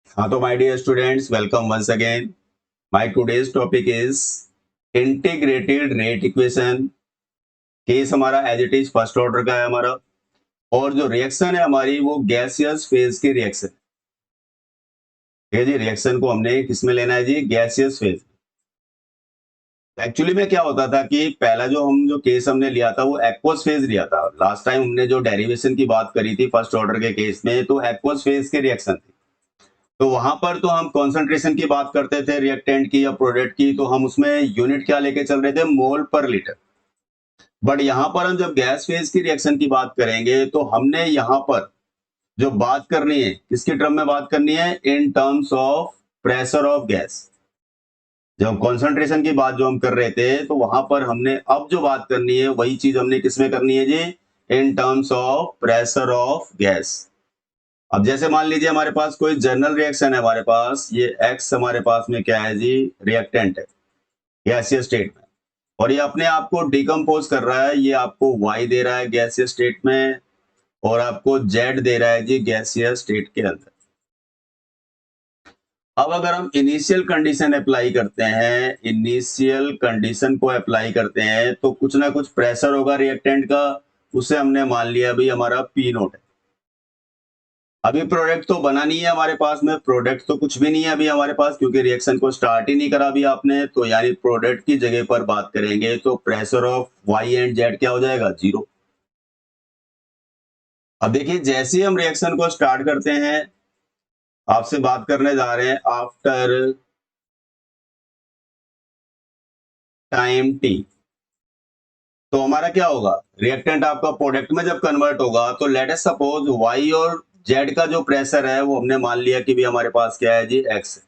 हाँ तो my dear students, welcome once again. My today's topic is integrated rate equation. Case हमारा as it is first order का है हमारा, और जो रिएक्शन है हमारी वो गैसियस फेज की रिएक्शन। ठीक है जी, रिएक्शन को हमने किसमें लेना है जी? Gaseous phase. एक्चुअली में क्या होता था कि पहला जो केस हमने लिया था वो एक्वस फेज लिया था। लास्ट टाइम हमने जो डेरिवेशन की बात करी थी फर्स्ट ऑर्डर के केस में, तो एक्वस फेज की रिएक्शन थी। तो वहां पर तो हम कॉन्सेंट्रेशन की बात करते थे रिएक्टेंट की या प्रोडक्ट की, तो हम उसमें यूनिट क्या लेके चल रहे थे? मोल पर लीटर। बट यहाँ पर हम जब गैस फेज की रिएक्शन की बात करेंगे तो हमने यहाँ पर जो बात करनी है किसकी टर्म में बात करनी है? इन terms of pressure of gas. जब कॉन्सेंट्रेशन की बात जो हम कर रहे थे तो वहां पर हमने अब जो बात करनी है वही चीज हमने किसमें करनी है जी? In terms of pressure of gas. अब जैसे मान लीजिए हमारे पास कोई जनरल रिएक्शन है, हमारे पास ये एक्स हमारे पास में क्या है जी? रिएक्टेंट है गैसीय स्टेट में, और ये अपने आप को डिकम्पोज कर रहा है। ये आपको वाई दे रहा है गैसीय स्टेट में, और आपको जेड दे रहा है जी गैसीय स्टेट के अंदर। अब अगर हम इनिशियल कंडीशन अप्लाई करते हैं, इनिशियल कंडीशन को अप्लाई करते हैं तो कुछ ना कुछ प्रेशर होगा रिएक्टेंट का। उसे हमने मान लिया भाई हमारा पी नोट है। अभी प्रोडक्ट तो बना नहीं है हमारे पास में, प्रोडक्ट तो कुछ भी नहीं है अभी हमारे पास, क्योंकि रिएक्शन को स्टार्ट ही नहीं करा अभी आपने। तो यानी प्रोडक्ट की जगह पर बात करेंगे तो pressure of Y and Z क्या हो जाएगा? जीरो। अब देखिए जैसे ही हम रिएक्शन को स्टार्ट करते हैं, आपसे बात करने जा रहे हैं आफ्टर टाइम टी, तो हमारा क्या होगा? रिएक्टेंट आपका प्रोडक्ट में जब कन्वर्ट होगा तो लेट अस सपोज वाई और जेड का जो प्रेशर है वो हमने मान लिया कि भी हमारे पास क्या है जी? एक्स।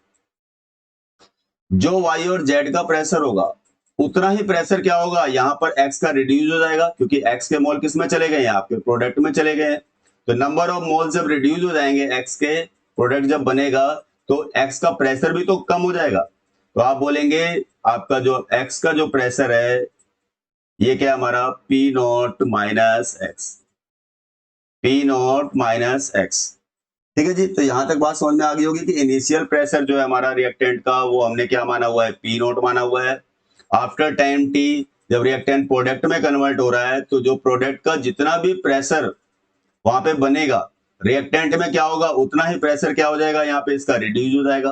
जो वाई और जेड का प्रेशर होगा उतना ही प्रेशर क्या होगा? यहाँ पर एक्स का रिड्यूस हो जाएगा, क्योंकि एक्स के मोल किस में चले गए हैं? आपके प्रोडक्ट में चले गए हैं। तो नंबर ऑफ मोल जब रिड्यूस हो जाएंगे एक्स के, प्रोडक्ट जब बनेगा तो एक्स का प्रेशर भी तो कम हो जाएगा। तो आप बोलेंगे आपका जो एक्स का जो प्रेशर है ये क्या है हमारा? P not minus x. P not minus x. ठीक है जी, तो यहां तक बात समझ में आ गई होगी कि इनिशियल प्रेशर जो है हमारा रिएक्टेंट का वो हमने क्या माना हुआ है? पी नॉट माना हुआ है। आफ्टर टाइम टी जब रिएक्टेंट प्रोडक्ट में कन्वर्ट हो रहा है तो जो प्रोडक्ट का जितना भी प्रेशर वहां पे बनेगा रिएक्टेंट में क्या होगा? उतना ही प्रेशर क्या हो जाएगा? यहाँ पे इसका रिड्यूस हो जाएगा।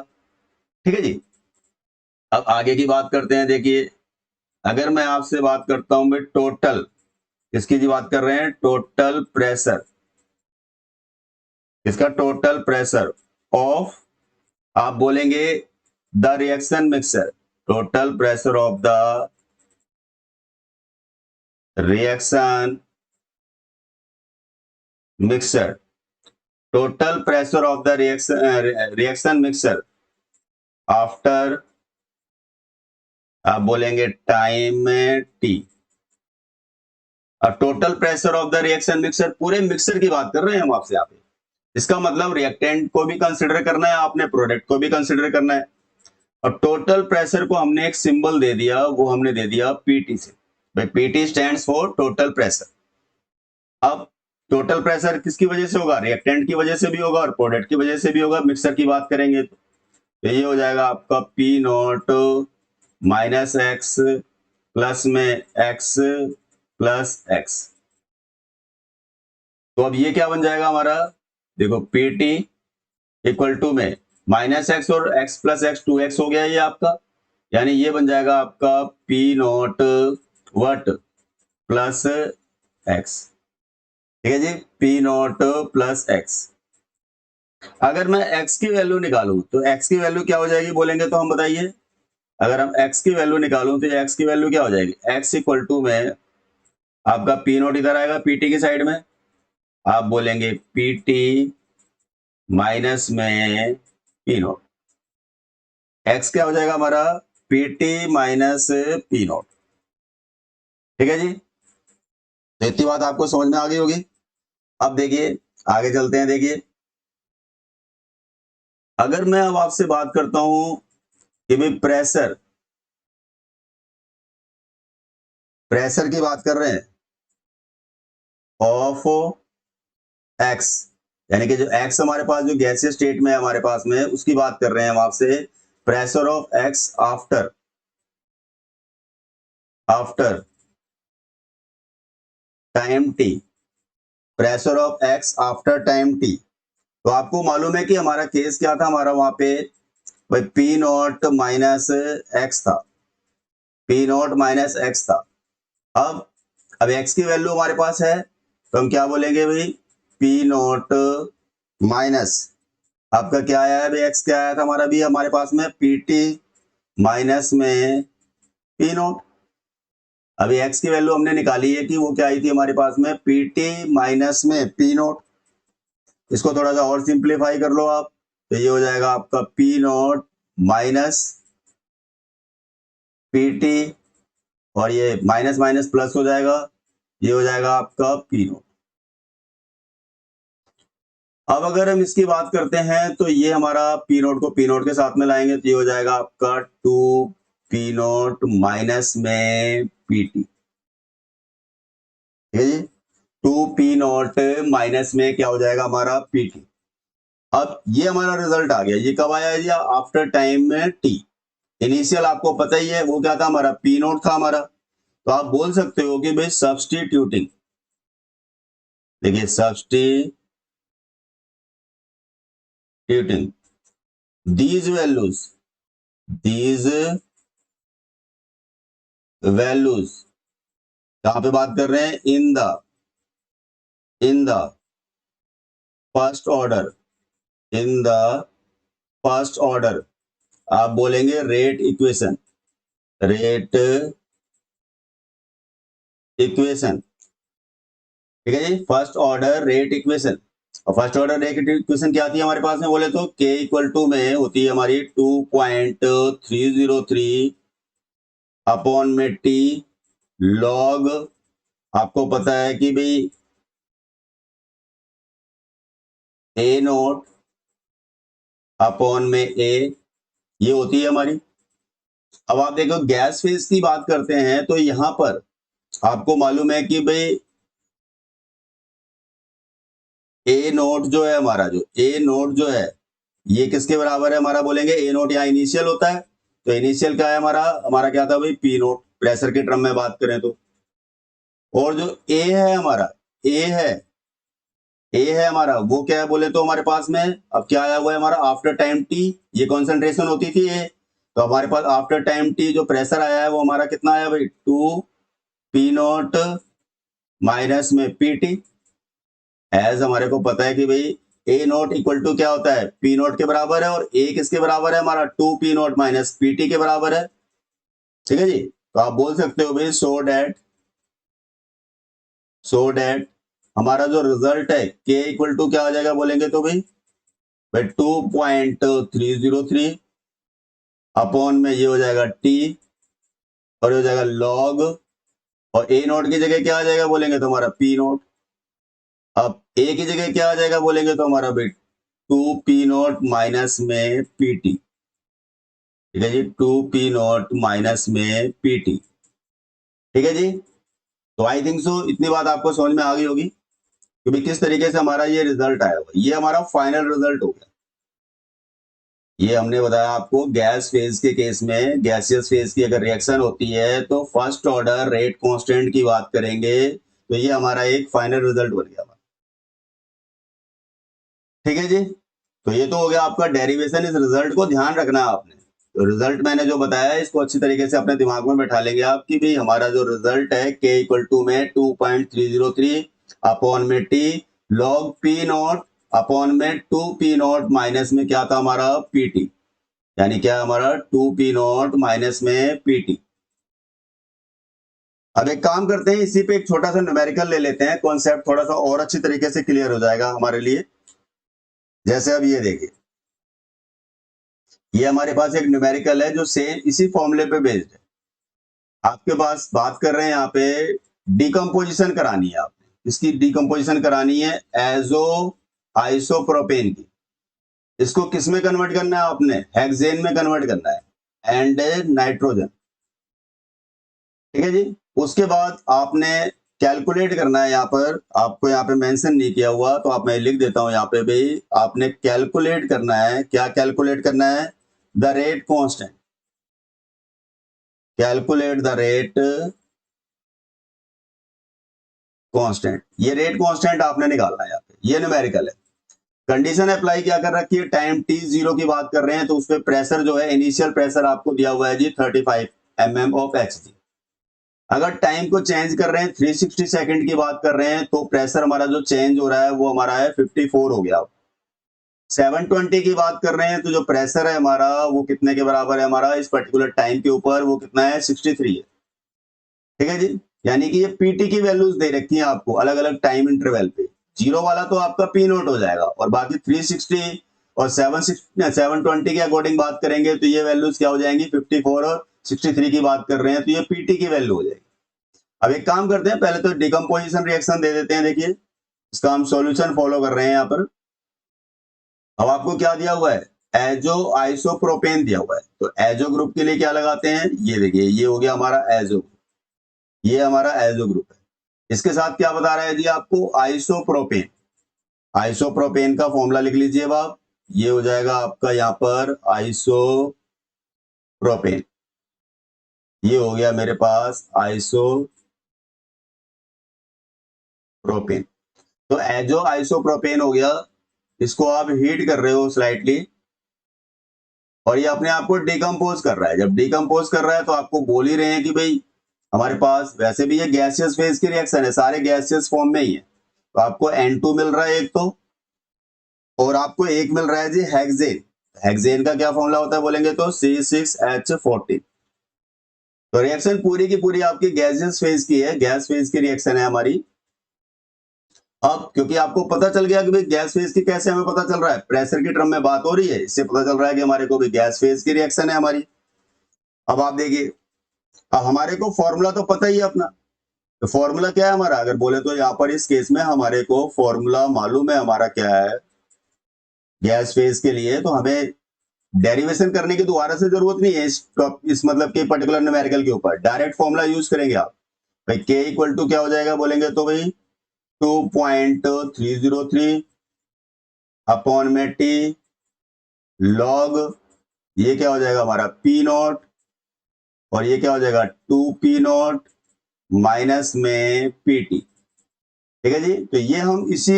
ठीक है जी। अब आगे की बात करते हैं। देखिए अगर मैं आपसे बात करता हूं भाई टोटल, किसकी जी बात कर रहे हैं? Total pressure. इसका टोटल प्रेशर ऑफ, आप बोलेंगे the reaction mixer. Total pressure of the reaction mixer. Total pressure of the reaction mixer after, आप बोलेंगे टाइम टी। अब total pressure of the reaction mixer, पूरे मिक्सर की बात कर रहे हैं हम आपसे यहाँ पे। इसका मतलब रिएक्टेंट को भी कंसिडर करना है आपने, प्रोडक्ट को भी कंसिडर करना है। और टोटल प्रेशर को हमने एक सिंबल दे दिया, वो हमने दे दिया पीटी से। भाई PT stands for total pressure. अब टोटल प्रेशर किसकी वजह से होगा? रिएक्टेंट की वजह से भी होगा और प्रोडक्ट की वजह से भी होगा। मिक्सर की बात करेंगे तो ये हो जाएगा आपका P not minus x plus में एक्स प्लस एक्स। तो अब ये क्या बन जाएगा हमारा? देखो पीटी इक्वल टू में माइनस एक्स और एक्स प्लस एक्स, 2x हो गया ये आपका। यानी ये बन जाएगा आपका P not what plus x. ठीक है जी, पी नॉट प्लस एक्स। अगर मैं x की वैल्यू निकालूं तो x की वैल्यू क्या हो जाएगी बोलेंगे तो हम बताइए। अगर हम x की वैल्यू निकालूं तो x की वैल्यू क्या हो जाएगी? x इक्वल टू में आपका पी नोट इधर आएगा पीटी की साइड में, आप बोलेंगे पीटी माइनस में पी नोट। x क्या हो जाएगा हमारा? PT minus P note. ठीक है जी, तो इतनी बात आपको समझ में आ गई होगी। अब देखिए आगे चलते हैं। देखिए अगर मैं अब आपसे बात करता हूं कि भाई प्रेशर, प्रेशर की बात कर रहे हैं ऑफ एक्स, यानी कि जो एक्स हमारे पास जो गैसीय स्टेट में है हमारे पास में, उसकी बात कर रहे हैं हम आपसे। Pressure of x after time T, pressure of x after time T. तो आपको मालूम है कि हमारा केस क्या था, हमारा वहां पे भाई पी नॉट माइनस एक्स था, पी नॉट माइनस एक्स था। अब एक्स की वैल्यू हमारे पास है, तो हम क्या बोलेंगे भाई, पी नॉट माइनस, आपका क्या आया है भाई, एक्स क्या आया था हमारा भी हमारे पास में, पी टी माइनस में पी नॉट। अभी एक्स की वैल्यू हमने निकाली है कि वो क्या आई थी हमारे पास में, पी टी माइनस में पी नॉट। इसको थोड़ा सा और सिंप्लीफाई कर लो आप, तो ये हो जाएगा आपका P not minus P T, और ये माइनस माइनस प्लस हो जाएगा, ये हो जाएगा आपका पी नॉट। अब अगर हम इसकी बात करते हैं तो ये हमारा पी नोट को पी नोट के साथ में लाएंगे तो ये हो जाएगा आपका टू पी नोट माइनस में पी टी, ठीक है जी। टू पी नोट माइनस में क्या हो जाएगा हमारा पी टी। अब ये हमारा रिजल्ट आ गया, ये कब आया है जी, आफ्टर टाइम में टी। इनिशियल आपको पता ही है वो क्या था हमारा, पी नोट था हमारा। तो आप बोल सकते हो कि भाई सब्सटीट्यूटिंग, देखिए substituting these values, these values कहां पे बात कर रहे हैं, in the first order, in the first order, आप बोलेंगे रेट इक्वेशन, रेट इक्वेशन, ठीक है जी, फर्स्ट ऑर्डर रेट इक्वेशन। और फर्स्ट ऑर्डर रेट इक्वेशन क्या थी हमारे पास में, बोले तो k इक्वल टू में होती है हमारी 2.303 अपॉन में t लॉग, आपको पता है कि भाई a नोट अपॉन में a, ये होती है हमारी। अब आप देखो गैस फेज की बात करते हैं तो यहां पर आपको मालूम है कि भाई ए नोट जो है हमारा, जो ए नोट जो है ये किसके बराबर है हमारा, बोलेंगे ए नोट यहाँ इनिशियल होता है, तो इनिशियल क्या है हमारा, हमारा क्या था भाई पी नोट, प्रेशर के टर्म में बात करें तो। और जो ए है हमारा, ए है ए है हमारा वो क्या है बोले तो हमारे पास में, अब क्या आया हुआ है हमारा आफ्टर टाइम टी, ये कॉन्सेंट्रेशन होती थी ए, तो हमारे पास आफ्टर टाइम टी जो प्रेशर आया है वो हमारा कितना आया भाई, टू पी नोट माइनस में पी टी। एज हमारे को पता है कि भाई ए नोट इक्वल टू क्या होता है, पी नोट के बराबर है, और ए किसके बराबर है हमारा, two P naught minus P T के बराबर है, ठीक है जी। तो आप बोल सकते हो भाई सो डैट हमारा जो रिजल्ट है के इक्वल टू क्या हो जाएगा बोलेंगे तो भाई 2.303 अपॉन में ये हो जाएगा टी, और ये हो जाएगा लॉग, और ए नोट की जगह क्या आ जाएगा बोलेंगे तो हमारा पी नोट। अब ए की जगह क्या आ जाएगा बोलेंगे तो हमारा भाई टू पी नोट माइनस में पी टी, ठीक है जी, टू पी नोट माइनस में पी टी, ठीक है जी। तो आई थिंक सो इतनी बात आपको समझ में आ गई होगी कि भाई किस तरीके से हमारा ये रिजल्ट आया हुआ, ये हमारा फाइनल रिजल्ट हो गया। ये हमने बताया आपको गैस फेज के केस में, गैसियस फेज की अगर रिएक्शन होती है तो फर्स्ट ऑर्डर रेट कांस्टेंट की बात करेंगे, तो ये हमारा एक फाइनल रिजल्ट बन गया, ठीक है जी। तो ये तो हो गया आपका डेरिवेशन, इस रिजल्ट को ध्यान रखना है आपने। तो रिजल्ट मैंने जो बताया है इसको अच्छी तरीके से अपने दिमाग में बैठा लेंगे आप कि भाई हमारा जो रिजल्ट है के इक्वल टू में 2.303 अपॉन में T log P not upon में टू पी नॉट माइनस में क्या था हमारा पी टी, यानी क्या हमारा टू पी नॉट माइनस में पी टी। अब एक काम करते हैं, इसी पे एक छोटा सा न्यूमेरिकल ले लेते हैं, कॉन्सेप्ट थोड़ा सा और अच्छी तरीके से क्लियर हो जाएगा हमारे लिए। जैसे अब ये देखिए, ये हमारे पास एक न्यूमेरिकल है जो सेम इसी फॉर्मूले पे बेस्ड है। आपके पास बात कर रहे हैं यहाँ पे डिकम्पोजिशन करानी है, आपने इसकी डिकम्पोजिशन करानी है एजो आइसोप्रोपेन की। इसको किस में कन्वर्ट करना है आपने, हेक्सेन में कन्वर्ट करना है, एंड नाइट्रोजन, ठीक है जी। उसके बाद आपने कैलकुलेट करना है यहाँ पर, आपको यहाँ पे मेंशन नहीं किया हुआ तो आप मैं लिख देता हूँ यहाँ पे भी, आपने कैलकुलेट करना है। क्या कैलकुलेट करना है? The rate constant. Calculate the rate constant. ये रेट कांस्टेंट आपने निकालना है यहाँ पे, ये न्यूमेरिकल है। कंडीशन अप्लाई क्या कर रखी है? टाइम t0 की बात कर रहे हैं तो उसपे प्रेशर जो है, इनिशियल प्रेशर आपको दिया हुआ है जी 35 mm ऑफ hg। अगर टाइम को चेंज कर रहे हैं, 360 सेकंड की बात कर रहे हैं, तो प्रेशर हमारा जो चेंज हो रहा है वो हमारा है 54 हो गया। 720 की बात कर रहे हैं तो जो प्रेशर है हमारा वो कितने के बराबर है? हमारा इस पर्टिकुलर टाइम के ऊपर वो कितना है? 63 है। ठीक है जी। यानी कि ये पीटी की वैल्यूज दे रखी हैं आपको अलग अलग टाइम इंटरवल पे। जीरो वाला तो आपका पी नोट हो जाएगा, और बाकी 360 और 720 के अकॉर्डिंग बात करेंगे तो ये वैल्यूज क्या हो जाएंगी? 54 और 63 की बात कर रहे हैं तो ये पीटी की वैल्यू हो जाएगी। अब एक काम करते हैं, पहले तो डिकम्पोजिशन रिएक्शन दे देते हैं। देखिए इसका हम सॉल्यूशन फॉलो कर रहे हैं यहाँ पर। अब आपको क्या दिया हुआ है? एजो आइसोप्रोपेन दिया हुआ है, तो एजो ग्रुप के लिए क्या लगाते हैं? ये देखिए, ये हो गया हमारा एजो, ये हमारा एजो ग्रुप है। इसके साथ क्या बता रहा है जी आपको? आइसोप्रोपेन। आइसोप्रोपेन का फॉर्मूला लिख लीजिए अब आप, ये हो जाएगा आपका यहाँ पर आइसोप्रोपेन। ये हो गया मेरे पास आइसोप्रोपेन। तो एजो आइसोप्रोपेन हो गया, इसको आप हीट कर रहे हो स्लाइटली, और ये अपने आप को डिकम्पोज कर रहा है। जब डिकम्पोज कर रहा है तो आपको बोल ही रहे हैं कि भाई हमारे पास वैसे भी ये गैसियस फेज की रिएक्शन है, सारे गैसियस फॉर्म में ही है, तो आपको N2 मिल रहा है एक तो, और आपको एक मिल रहा है जी हेक्सेन। हेक्सेन का क्या फॉर्मूला होता है बोलेंगे तो C6H14। तो रिएक्शन पूरी की पूरी आपकी गैसियस फेज की है, गैस फेज की रिएक्शन है हमारी। अब क्योंकि आपको पता चल गया कि भाई गैस फेज की कैसे हमें पता चल रहा है, प्रेशर की टर्म में बात हो रही है, इससे पता चल रहा है कि हमारे को भी गैस फेज की रिएक्शन है हमारी। अब आप देखिए, अब हमारे को फॉर्मूला तो पता ही है अपना, तो फॉर्मूला क्या है हमारा? अगर बोले तो यहाँ पर इस केस में हमारे को फॉर्मूला मालूम है हमारा क्या है गैस फेज के लिए, तो हमें डेरिवेशन करने की दोबारा से जरूरत नहीं है इस मतलब के पर्टिकुलर न्यूमेरिकल के ऊपर, डायरेक्ट फॉर्मूला यूज करेंगे आप। भाई के इक्वल टू क्या हो जाएगा बोलेंगे तो भाई 2.303 अपॉन में टी लॉग, ये क्या हो जाएगा हमारा पी नॉट, और ये क्या हो जाएगा 2p0 माइनस में पीटी। ठीक है जी। तो ये हम इसी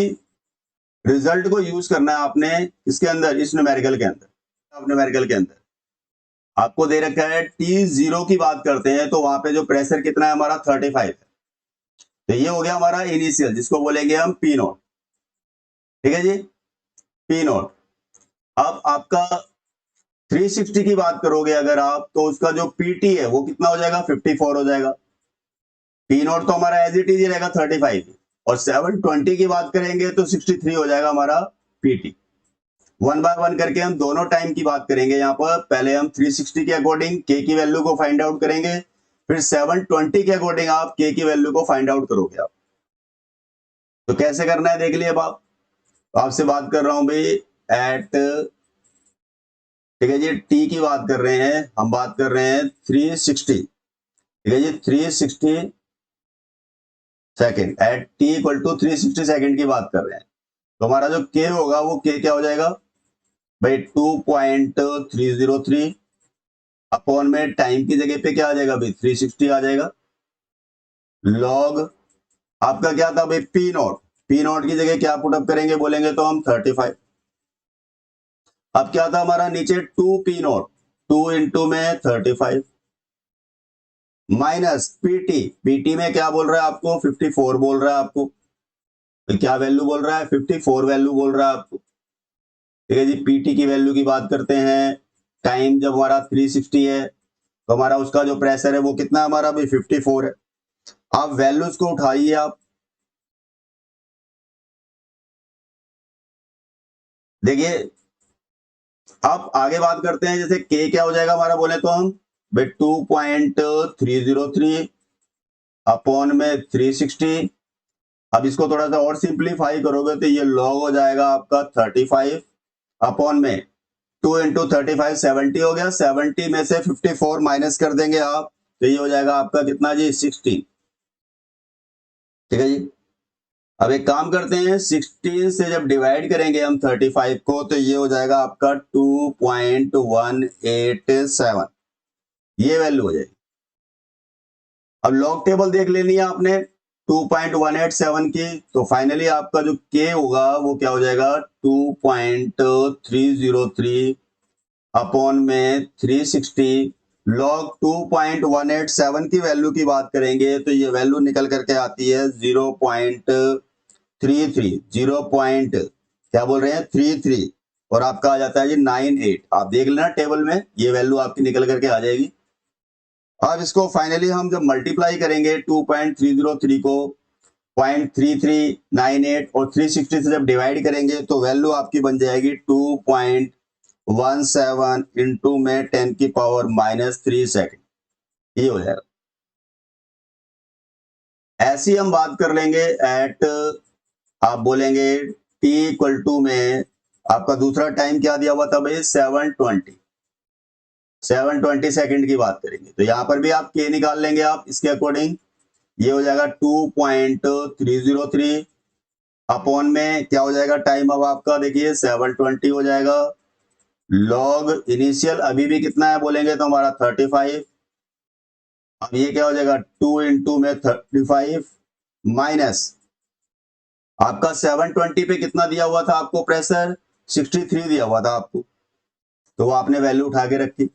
रिजल्ट को यूज करना है आपने इसके अंदर, इस न्यूमेरिकल के अंदर। न्यूमेरिकल के अंदर आपको दे रखा है T0 की बात करते हैं तो वहां पे जो प्रेशर कितना है हमारा 35 है, तो ये हो गया हमारा इनिशियल, जिसको बोलेंगे हम पी नोट। ठीक है जी, पी नोट। अब आपका 360 की बात करोगे अगर आप, तो उसका जो पीटी है वो कितना हो जाएगा? 54 हो जाएगा। पी नोट तो हमारा एज इट इज रहेगा 35, और 720 की बात करेंगे तो 63 हो जाएगा हमारा पीटी। वन बाय वन करके हम दोनों टाइम की बात करेंगे। यहाँ पर पहले हम 360 के अकॉर्डिंग के की वैल्यू को फाइंड आउट करेंगे, फिर 720 के अकॉर्डिंग आप के की वैल्यू को फाइंड आउट करोगे आप। तो कैसे करना है देख लिए अब आप, तो आपसे बात कर रहा हूं भाई एट, ठीक है जी, टी की बात कर रहे हैं हम, बात कर रहे हैं 360। ठीक है जी, 360 second at T equal to 360 second की बात कर रहे हैं, तो हमारा जो के होगा वो के क्या हो जाएगा भाई 2.303 अपॉन में टाइम की जगह पे क्या आ जाएगा भाई 360 आ जाएगा, लॉग आपका क्या था भाई पी नॉट। पी नॉट की जगह क्या पुटअप करेंगे बोलेंगे तो हम 35। अब क्या था हमारा नीचे 2p नॉट, 2 इंटू में 35 माइनस पीटी। पीटी में क्या बोल रहा है आपको? 54 बोल रहा है आपको। तो क्या वैल्यू बोल रहा है? 54 वैल्यू बोल रहा है आपको। ठीक है जी, पीटी की वैल्यू की बात करते हैं। टाइम जब हमारा 360 है तो हमारा उसका जो प्रेशर है वो कितना हमारा भाई 54 है। आप वैल्यूज को उठाइए आप, देखिए आप आगे बात करते हैं। जैसे के क्या हो जाएगा हमारा बोले तो हम भाई 2.303 अपॉन में 360। अब इसको थोड़ा सा और सिंप्लीफाई करोगे तो ये लॉग हो जाएगा आपका 35 अपॉन में 2 इंटू 35 70 हो गया। 70 में से 54 माइनस कर देंगे आप, तो ये हो जाएगा आपका कितना जी 16। ठीक है जी। अब एक काम करते हैं, 16 से जब डिवाइड करेंगे हम 35 को तो ये हो जाएगा आपका 2.187, ये वैल्यू हो जाएगी। अब लॉग टेबल देख लेनी है आपने 2.187 की, तो फाइनली आपका जो के होगा वो क्या हो जाएगा 2.303 अपॉन में 360। लॉग 2.187 की वैल्यू की बात करेंगे तो ये वैल्यू निकल करके आती है 0.33, 0 पॉइंट क्या बोल रहे हैं 33, और आपका आ जाता है जी 98। आप देख लेना टेबल में, ये वैल्यू आपकी निकल करके आ जाएगी। अब इसको फाइनली हम जब मल्टीप्लाई करेंगे 2.303 को 0.3398 और 360 से जब डिवाइड करेंगे तो वैल्यू आपकी बन जाएगी 2.17 इंटू में 10 की पावर -3 सेकेंड, ये हो जाएगा। ऐसी हम बात कर लेंगे एट, आप बोलेंगे t इक्वल टू में आपका दूसरा टाइम क्या दिया हुआ था भाई 720 सेकंड की बात करेंगे, तो यहां पर भी आप k निकाल लेंगे आप इसके अकॉर्डिंग, ये हो जाएगा 2.303 अपॉन में क्या हो जाएगा टाइम अब आपका देखिए 720 हो जाएगा। लॉग इनिशियल अभी भी कितना है बोलेंगे तो हमारा 35, अब ये क्या हो जाएगा 2 इंटू में 35 माइनस आपका 720 पे कितना दिया हुआ था आपको प्रेशर 63 दिया हुआ था आपको, तो वो आपने वैल्यू उठा के रखी।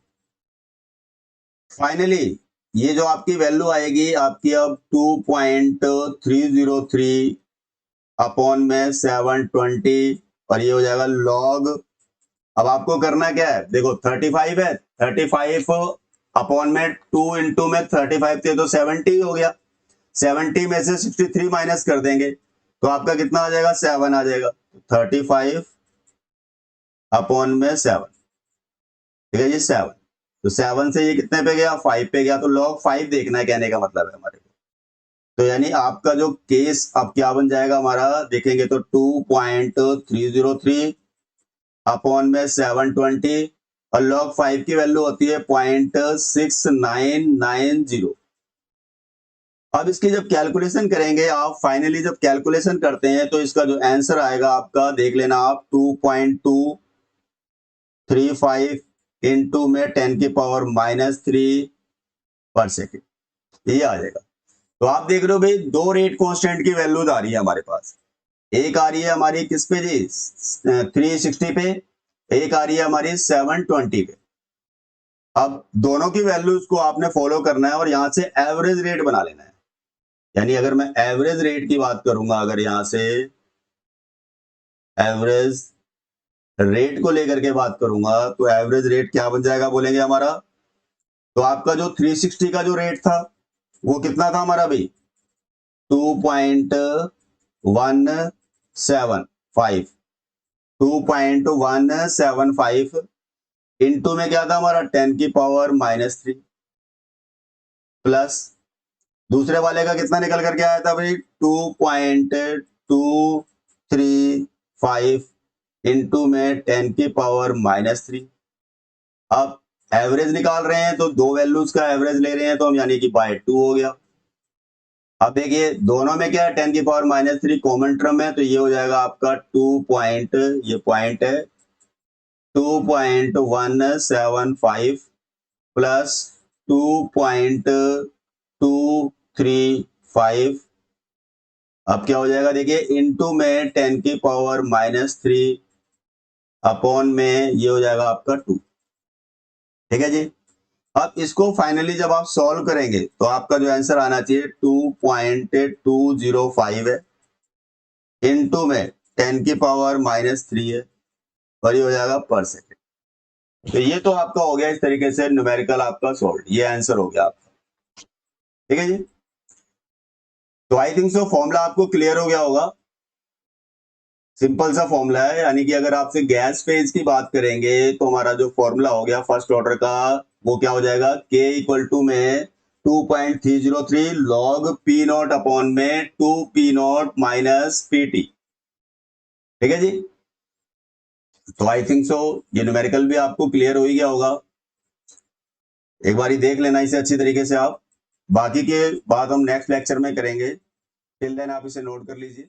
फाइनली ये जो आपकी वैल्यू आएगी आपकी अब 2.303 अपॉन में 720, और ये हो जाएगा लॉग, अब आपको करना क्या है देखो 35 है, 35 अपॉन में 2 इंटू में 35 थे तो 70 हो गया, 70 में से 63 माइनस कर देंगे तो आपका कितना आ जाएगा 7 आ जाएगा, 35 अपॉन में 7, ठीक है जी 7, तो 7 से ये कितने पे गया 5 पे गया, तो लॉग 5 देखना है कहने का मतलब है हमारे को। तो यानी आपका जो केस अब क्या बन जाएगा हमारा देखेंगे तो 2.303 अपॉन में 720, और लॉग 5 की वैल्यू होती है 0.6990। अब इसकी जब कैलकुलेशन करेंगे आप, फाइनली जब कैलकुलेशन करते हैं तो इसका जो आंसर आएगा आपका देख लेना आप 2.235 इंटू में 10 की पावर -3 पर सेकेंड, ये आ जाएगा। तो आप देख रहे हो भाई दो रेट कांस्टेंट की वैल्यूज आ रही है हमारे पास, एक आ रही है हमारी किस पे जी 360 पे, एक आ रही है हमारी 720 पे। अब दोनों की वैल्यूज को आपने फॉलो करना है और यहां से एवरेज रेट बना लेना है, यानी अगर मैं एवरेज रेट की बात करूंगा, अगर यहां से एवरेज रेट को लेकर के बात करूंगा तो एवरेज रेट क्या बन जाएगा बोलेंगे हमारा, तो आपका जो 360 का जो रेट था वो कितना था हमारा भाई 2.175, 2.175 इंटू में क्या था हमारा 10 की पावर -3 प्लस दूसरे वाले का कितना निकल करके आया था भाई 2.235 इंटू में 10 की पावर -3। अब एवरेज निकाल रहे हैं तो दो वैल्यूज का एवरेज ले रहे हैं तो हम यानी कि बाय 2 हो गया। अब देखिए दोनों में क्या है 10 की पावर -3 कॉमन टर्म है, तो ये हो जाएगा आपका 2 पॉइंट, ये पॉइंट है 2.175 प्लस 2.235, अब क्या हो जाएगा देखिए इनटू में 10 की पावर -3 अपॉन में ये हो जाएगा आपका 2, ठीक है जी। अब इसको फाइनली जब आप सॉल्व करेंगे तो आपका जो आंसर आना चाहिए 2.205 है, इनटू में 10 की पावर -3 है, और ये हो जाएगा पर सेकेंड। तो ये तो आपका हो गया इस तरीके से न्यूमेरिकल आपका सॉल्व, ये आंसर हो गया आपका, ठीक है जी। तो आई थिंक सो फॉर्मूला आपको क्लियर हो गया होगा, सिंपल सा फॉर्मूला है, यानी कि अगर आपसे गैस फेज की बात करेंगे तो हमारा जो फॉर्मूला हो गया फर्स्ट ऑर्डर का वो क्या हो जाएगा K इक्वल टू में 2.303 लॉग पी नॉट अपॉन में 2p0 माइनस PT, ठीक है जी। तो आई थिंक सो ये न्यूमेरिकल भी आपको क्लियर हो ही गया होगा, एक बार देख लेना इसे अच्छी तरीके से आप, बाकी के बात हम नेक्स्ट लेक्चर में करेंगे। टिल देन आप इसे नोट कर लीजिए।